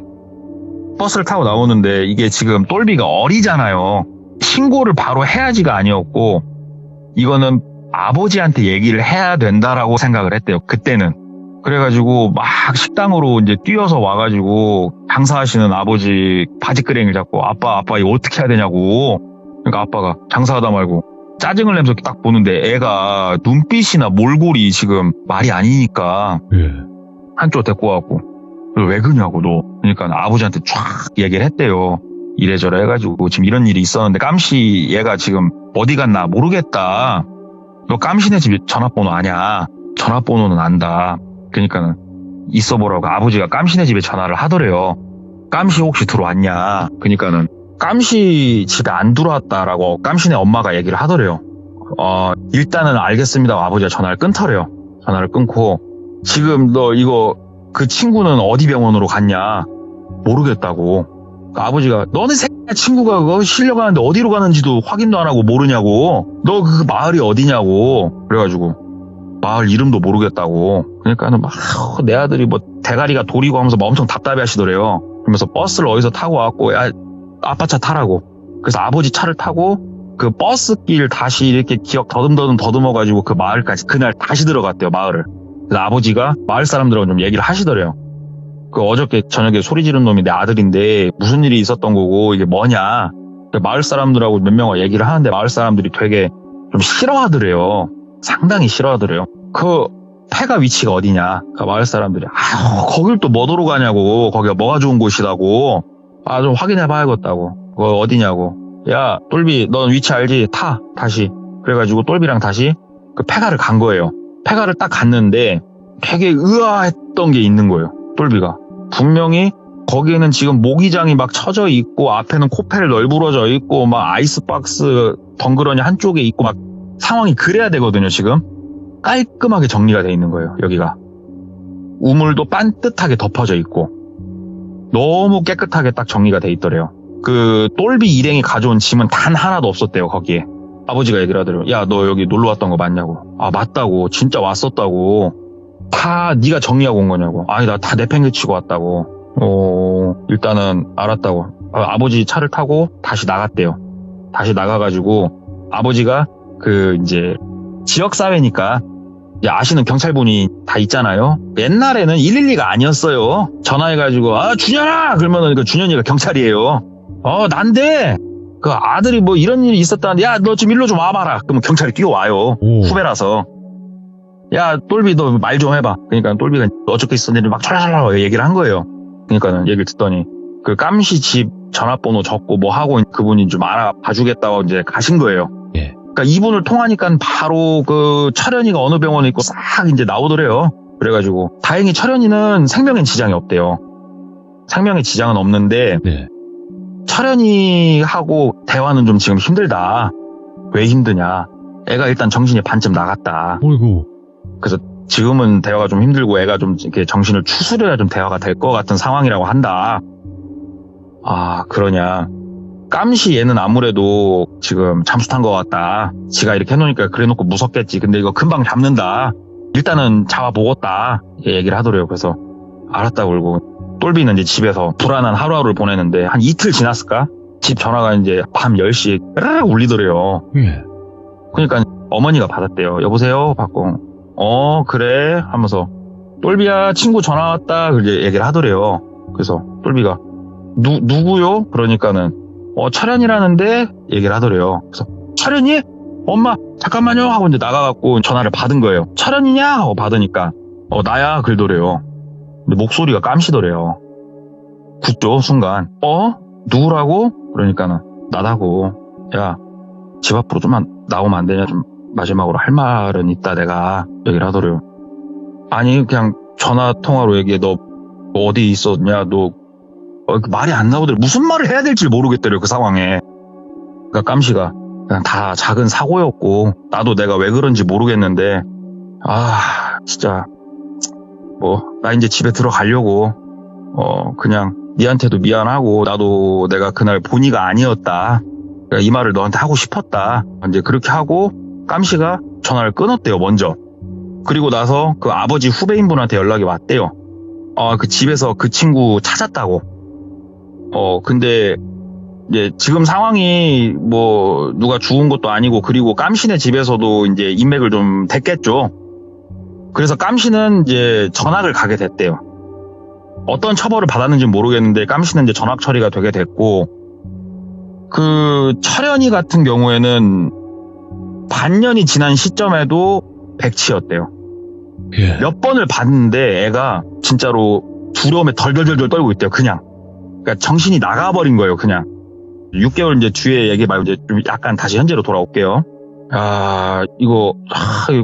버스를 타고 나오는데 이게 지금 똘비가 어리잖아요. 신고를 바로 해야지가 아니었고 이거는 아버지한테 얘기를 해야 된다라고 생각을 했대요. 그때는. 그래가지고 막 식당으로 이제 뛰어서 와가지고 장사하시는 아버지 바지끄레기를 잡고 아빠 이거 어떻게 해야 되냐고. 그러니까 아빠가 장사하다 말고 짜증을 내면서 딱 보는데 애가 눈빛이나 몰골이 지금 말이 아니니까 예. 한쪽 데리고 와갖고 왜 그러냐고 너. 그러니까 아버지한테 쫙 얘기를 했대요. 이래저래 해가지고 지금 이런 일이 있었는데 깜시 얘가 지금 어디 갔나 모르겠다. 너 깜시네 집 전화번호 아냐? 전화번호는 안다. 그러니까는 있어 보라고 아버지가 깜시네 집에 전화를 하더래요. 깜시 혹시 들어왔냐? 그러니까는 깜시 집에 안 들어왔다라고 깜시네 엄마가 얘기를 하더래요. 일단은 알겠습니다. 아버지가 전화를 끊더래요. 전화를 끊고 지금 너 이거 그 친구는 어디 병원으로 갔냐? 모르겠다고. 아버지가 너네 새끼 친구가 그거 실려가는데 어디로 가는지도 확인도 안 하고 모르냐고. 너 그 마을이 어디냐고. 그래가지고 마을 이름도 모르겠다고. 그러니까는 막 내 아들이 뭐 대가리가 돌이고 하면서 막 엄청 답답해 하시더래요. 그러면서 버스를 어디서 타고 와갖고 야 아빠 차 타라고. 그래서 아버지 차를 타고 그 버스길 다시 이렇게 기억 더듬어가지고 그 마을까지 그날 다시 들어갔대요. 마을을. 그래서 아버지가 마을 사람들하고 좀 얘기를 하시더래요. 그 어저께 저녁에 소리 지른 놈이 내 아들인데 무슨 일이 있었던 거고 이게 뭐냐. 마을 사람들하고 몇 명과 얘기를 하는데 마을 사람들이 되게 좀 싫어하더래요. 상당히 싫어하더래요. 그 폐가 위치가 어디냐. 그 마을 사람들이 거길 또 뭐더러 가냐고. 거기가 뭐가 좋은 곳이라고. 좀 확인해 봐야겠다고. 그거 어디냐고. 야 똘비 넌 위치 알지? 타 다시. 그래가지고 똘비랑 다시 그 폐가를 간 거예요. 폐가를 딱 갔는데 되게 의아했던 게 있는 거예요. 똘비가 분명히 거기에는 지금 모기장이 막 쳐져 있고 앞에는 코펠 널브러져 있고 막 아이스박스 덩그러니 한쪽에 있고 막 상황이 그래야 되거든요. 지금 깔끔하게 정리가 돼 있는 거예요. 여기가 우물도 반듯하게 덮어져 있고 너무 깨끗하게 딱 정리가 돼 있더래요. 그 똘비 일행이 가져온 짐은 단 하나도 없었대요. 거기에 아버지가 얘기를 하더래요. 야 너 여기 놀러 왔던 거 맞냐고. 맞다고. 진짜 왔었다고. 다 네가 정리하고 온 거냐고. 아니 나 다 내팽개치고 왔다고. 일단은 알았다고. 아버지 차를 타고 다시 나갔대요. 다시 나가가지고 아버지가 그 이제 지역사회니까 이제 아시는 경찰분이 다 있잖아요. 옛날에는 112가 아니었어요. 전화해가지고 준현아 그러면은 그 준현이가 경찰이에요. 난데 그 아들이 뭐 이런 일이 있었다는데 야 너 좀 일로 좀 와봐라. 그러면 경찰이 뛰어와요. 후배라서. 야 똘비 너 말 좀 해봐. 그러니까 똘비가 어저께 있었는데 막 찰랄랄 얘기를 한 거예요. 그러니까는 얘기를 듣더니 그 깜시 집 전화번호 적고 뭐 하고 그분이 좀 알아봐 주겠다고 이제 가신 거예요. 예. 그러니까 이분을 통하니까 바로 그 철현이가 어느 병원에 있고 싹 이제 나오더래요. 그래가지고 다행히 철현이는 생명엔 지장이 없대요. 생명에 지장은 없는데 네. 철현이하고 대화는 좀 지금 힘들다. 왜 힘드냐? 애가 일단 정신이 반쯤 나갔다. 어이구. 그래서 지금은 대화가 좀 힘들고 애가 좀 이렇게 정신을 추스려야 좀 대화가 될 것 같은 상황이라고 한다. 그러냐. 깜시 얘는 아무래도 지금 잠수 탄 것 같다. 지가 이렇게 해놓으니까 그래놓고 무섭겠지. 근데 이거 금방 잡는다. 일단은 잡아보겠다. 얘기를 하더래요. 그래서 알았다고 그러고 똘비는 이제 집에서 불안한 하루하루를 보내는데 한 이틀 지났을까? 집 전화가 이제 밤 10시에 으르르 울리더래요. 예. 그러니까 어머니가 받았대요. 여보세요? 받고 그래? 하면서 똘비야 친구 전화 왔다. 그렇게 얘기를 하더래요. 그래서 똘비가 누구요? 그러니까는 철현이라는데 얘기를 하더래요. 그래서 철현이? 엄마 잠깐만요 하고 이제 나가갖고 전화를 받은 거예요. 철현이냐? 하고 받으니까 나야 그러더래요. 근데 목소리가 깜시더래요. 굳죠 순간. 누구라고? 그러니까는 나다고. 야 집 앞으로 좀만 나오면 안 되냐? 좀 마지막으로 할 말은 있다 내가 얘기를 하더래요. 아니 그냥 전화 통화로 얘기해. 너 어디 있었냐? 너 말이 안 나오더래. 무슨 말을 해야 될지 모르겠더래요 그 상황에. 그러니까 깜시가 그냥 다 작은 사고였고 나도 내가 왜 그런지 모르겠는데 진짜 나 이제 집에 들어가려고 그냥 니한테도 미안하고 나도 내가 그날 본의가 아니었다. 그러니까 이 말을 너한테 하고 싶었다. 이제 그렇게 하고 깜시가 전화를 끊었대요 먼저. 그리고 나서 그 아버지 후배인분한테 연락이 왔대요. 그 집에서 그 친구 찾았다고. 근데 이제 지금 상황이 누가 죽은 것도 아니고 그리고 깜신의 집에서도 이제 인맥을 좀 댔겠죠. 그래서 깜씨는 이제 전학을 가게 됐대요. 어떤 처벌을 받았는지 모르겠는데 깜씨는 이제 전학 처리가 되게 됐고, 그 철현이 같은 경우에는 반년이 지난 시점에도 백치였대요. 예. 몇 번을 봤는데 애가 진짜로 두려움에 덜덜덜덜 떨고 있대요. 그냥. 그러니까 정신이 나가버린 거예요. 그냥. 6개월 이제 뒤에 얘기 말고 이제 좀 약간 다시 현재로 돌아올게요. 이거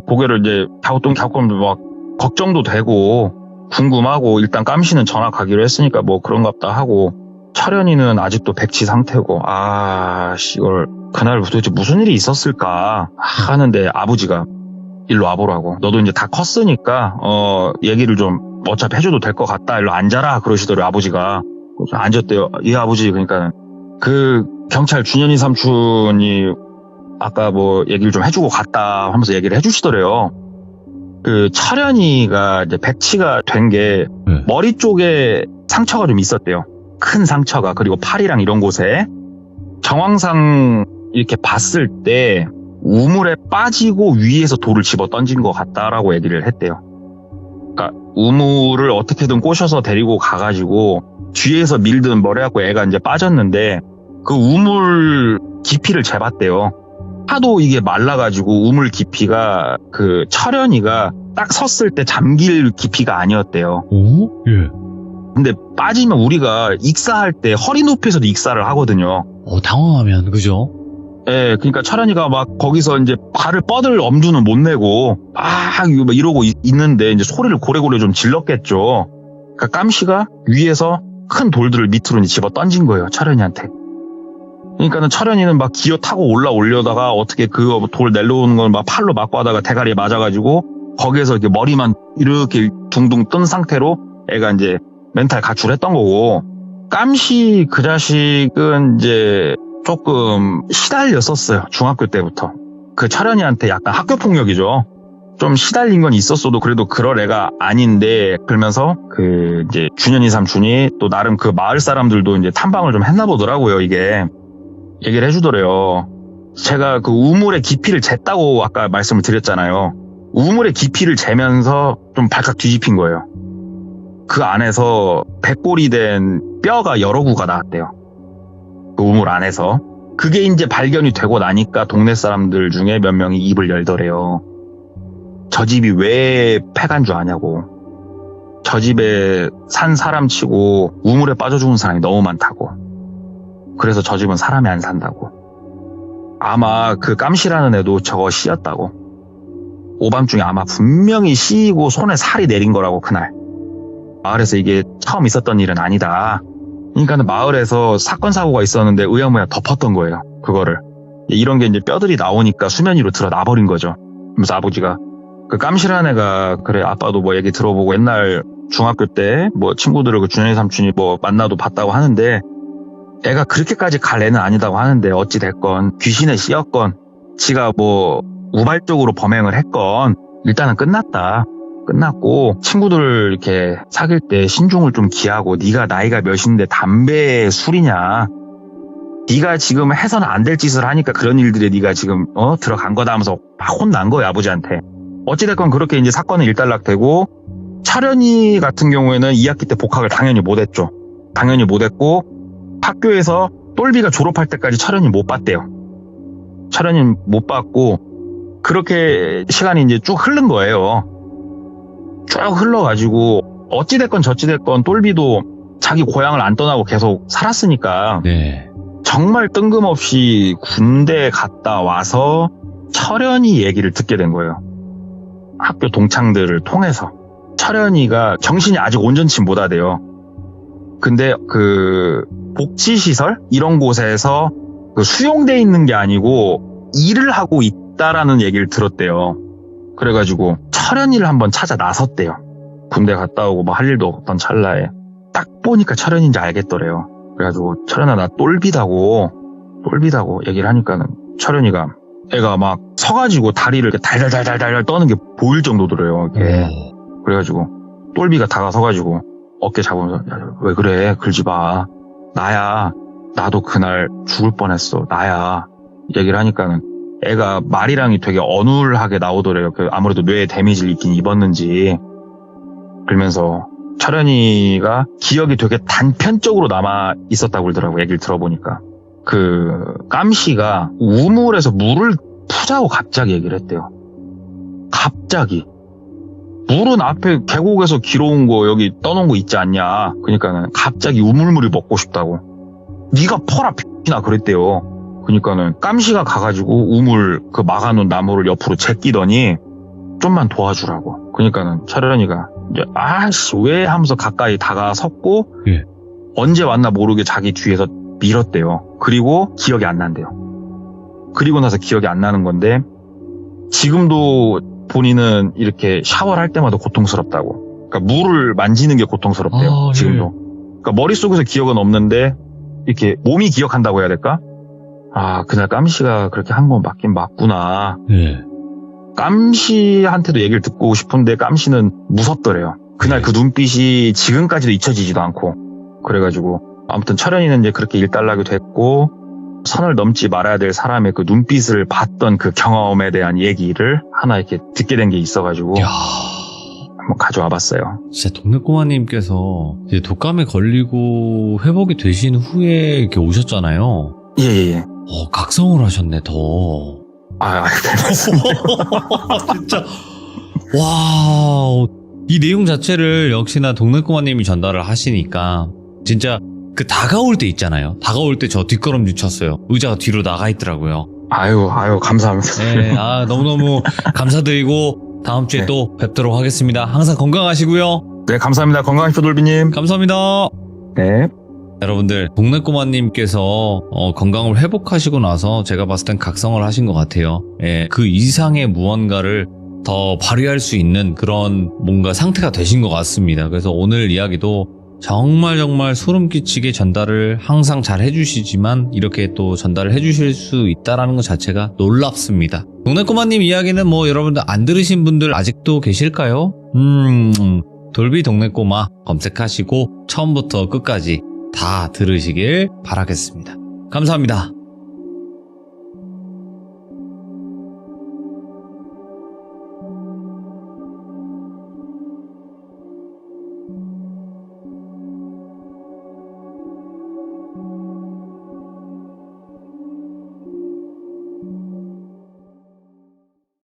고개를 이제 갸우뚱 막 걱정도 되고 궁금하고, 일단 깜씨는 전학 가기로 했으니까 뭐 그런갑다 하고, 철현이는 아직도 백치 상태고, 이걸 그날 도대체 무슨 일이 있었을까 하는데 아버지가 일로 와보라고. 너도 이제 다 컸으니까 얘기를 좀 어차피 해줘도 될 것 같다. 일로 앉아라 그러시더래요. 아버지가. 그래서 앉았대요. 예 아버지. 그러니까 그 경찰 준현이 삼촌이 아까 뭐 얘기를 좀 해주고 갔다 하면서 얘기를 해주시더래요. 그 철현이가 이제 백치가 된 게 머리 쪽에 상처가 좀 있었대요. 큰 상처가. 그리고 팔이랑 이런 곳에 정황상 이렇게 봤을 때 우물에 빠지고 위에서 돌을 집어 던진 것 같다라고 얘기를 했대요. 그러니까 우물을 어떻게든 꼬셔서 데리고 가가지고 뒤에서 밀든 뭘 해갖고 애가 이제 빠졌는데, 그 우물 깊이를 재봤대요. 하도 이게 말라가지고 우물 깊이가 그 철현이가 딱 섰을 때 잠길 깊이가 아니었대요. 오? 예. 근데 빠지면 우리가 익사할 때 허리 높이에서도 익사를 하거든요. 당황하면, 그죠? 예, 그러니까 철현이가 막 거기서 이제 발을 뻗을 엄두는 못 내고 이러고 있는데 이제 소리를 고래고래 좀 질렀겠죠. 그러니까 깜씨가 위에서 큰 돌들을 밑으로 이제 집어 던진 거예요, 철현이한테. 그러니까는 철현이는 막 기어 타고 올라오려다가 어떻게 그 돌 내려오는 걸 막 팔로 맞고 하다가 대가리에 맞아가지고 거기에서 이렇게 머리만 이렇게 둥둥 뜬 상태로 애가 이제 멘탈 가출했던 거고, 깜씨 그 자식은 이제 조금 시달렸었어요. 중학교 때부터. 그 철현이한테 약간 학교폭력이죠. 좀 시달린 건 있었어도 그래도 그럴 애가 아닌데, 그러면서 그 이제 준현이 삼촌이 또 나름 그 마을 사람들도 이제 탐방을 좀 했나 보더라고요. 이게 얘기를 해주더래요. 제가 그 우물의 깊이를 쟀다고 아까 말씀을 드렸잖아요. 우물의 깊이를 재면서 좀 발칵 뒤집힌 거예요. 그 안에서 백골이 된 뼈가 여러 구가 나왔대요. 그 우물 안에서. 그게 이제 발견이 되고 나니까 동네 사람들 중에 몇 명이 입을 열더래요. 저 집이 왜 패간 줄 아냐고. 저 집에 산 사람 치고 우물에 빠져 죽은 사람이 너무 많다고. 그래서 저 집은 사람이 안 산다고. 아마 그 깜씨라는 애도 저거 씨였다고. 오밤중에 아마 분명히 씨이고 손에 살이 내린 거라고, 그날. 마을에서 이게 처음 있었던 일은 아니다. 그러니까는 마을에서 사건 사고가 있었는데 의아무야 덮었던 거예요. 그거를. 이런 게 이제 뼈들이 나오니까 수면 위로 드러나 버린 거죠. 그래서 아버지가 그 깜실한 애가, 그래 아빠도 뭐 얘기 들어보고 옛날 중학교 때 뭐 친구들을 그 준현이 삼촌이 뭐 만나도 봤다고 하는데, 애가 그렇게까지 갈 애는 아니다고 하는데, 어찌 됐건 귀신에 씌었건 지가 뭐 우발적으로 범행을 했건 일단은 끝났다. 끝났고, 친구들 이렇게 사귈 때 신중을 좀 기하고, 네가 나이가 몇인데 담배 술이냐, 네가 지금 해서는 안 될 짓을 하니까 그런 일들에 네가 지금 들어간 거다 하면서 막 혼난 거예요, 아버지한테. 어찌됐건 그렇게 이제 사건은 일단락되고, 철현이 같은 경우에는 2학기 때 복학을 당연히 못했죠. 당연히 못했고, 학교에서 똘비가 졸업할 때까지 철현이 못 봤대요. 철현이 못 봤고, 그렇게 시간이 이제 쭉 흐른 거예요. 쭉 흘러가지고 어찌됐건 저찌됐건 똘비도 자기 고향을 안 떠나고 계속 살았으니까, 네. 정말 뜬금없이 군대 갔다 와서 철현이 얘기를 듣게 된 거예요. 학교 동창들을 통해서. 철현이가 정신이 아직 온전치 못하대요. 근데 그 복지시설 이런 곳에서 그 수용돼 있는 게 아니고 일을 하고 있다라는 얘기를 들었대요. 그래가지고 철현이를 한번 찾아 나섰대요. 군대 갔다 오고 뭐 할 일도 없던 찰나에 딱 보니까 철현인지 알겠더래요. 그래가지고 철현아 나 똘비다고 얘기를 하니까는 철현이가, 애가 막 서가지고 다리를 이렇게 달달달달달 떠는 게 보일 정도더래요. 이렇게. 그래가지고 똘비가 다가서가지고 어깨 잡으면서, 야, 왜 그래, 긁지 마, 나야, 나도 그날 죽을 뻔했어, 나야, 얘기를 하니까는 애가 말이랑이 되게 어눌하게 나오더래요. 아무래도 뇌에 데미지를 입었는지. 그러면서 철현이가 기억이 되게 단편적으로 남아 있었다고 그러더라고요. 얘기를 들어보니까. 깜씨가 우물에서 물을 푸자고 갑자기 얘기를 했대요. 갑자기. 물은 앞에 계곡에서 길어온 거 여기 떠놓은 거 있지 않냐. 그러니까는 갑자기 우물물이 먹고 싶다고. 네가 퍼라 X나 그랬대요. 그러니까는 깜씨가 가가지고 우물 막아놓은 나무를 옆으로 제끼더니 좀만 도와주라고. 그러니까는 철현이가 이제 아씨 왜 하면서 가까이 다가섰고 예. 언제 왔나 모르게 자기 뒤에서 밀었대요. 그리고 기억이 안 난대요. 그리고 나서 기억이 안 나는 건데 지금도 본인은 이렇게 샤워를 할 때마다 고통스럽다고. 그러니까 물을 만지는 게 고통스럽대요. 아, 지금도. 예. 그러니까 머릿속에서 기억은 없는데 이렇게 몸이 기억한다고 해야 될까? 아, 그날 깜씨가 그렇게 한 건 맞긴 맞구나. 예. 깜씨한테도 얘기를 듣고 싶은데 깜씨는 무섭더래요. 그날 그 눈빛이 지금까지도 잊혀지지도 않고. 그래가지고 아무튼 철현이는 이제 그렇게 일단락이 됐고 선을 넘지 말아야 될 사람의 그 눈빛을 봤던 그 경험에 대한 얘기를 하나 이렇게 듣게 된 게 있어가지고 야, 한번 가져와 봤어요. 진짜 동네 꼬마님께서 이제 독감에 걸리고 회복이 되신 후에 이렇게 오셨잖아요. 예예예. 각성을 하셨네 더. 진짜 와, 이 내용 자체를 역시나 동네 꼬마님이 전달을 하시니까 진짜 다가올 때 있잖아요. 다가올 때 저 뒷걸음질 쳤어요. 의자가 뒤로 나가 있더라고요. 아유 감사합니다. 네, 너무너무 감사드리고 다음 주에 네. 또 뵙도록 하겠습니다. 항상 건강하시고요. 네 감사합니다. 건강하십시오 돌비님. 감사합니다. 네. 여러분들 동네 꼬마님께서 건강을 회복하시고 나서 제가 봤을 땐 각성을 하신 것 같아요. 예, 그 이상의 무언가를 더 발휘할 수 있는 그런 뭔가 상태가 되신 것 같습니다. 그래서 오늘 이야기도 정말 소름 끼치게 전달을 항상 잘 해주시지만 이렇게 또 전달을 해주실 수 있다는 것 자체가 놀랍습니다. 동네 꼬마님 이야기는 여러분들 안 들으신 분들 아직도 계실까요? 돌비 동네 꼬마 검색하시고 처음부터 끝까지 다 들으시길 바라겠습니다. 감사합니다.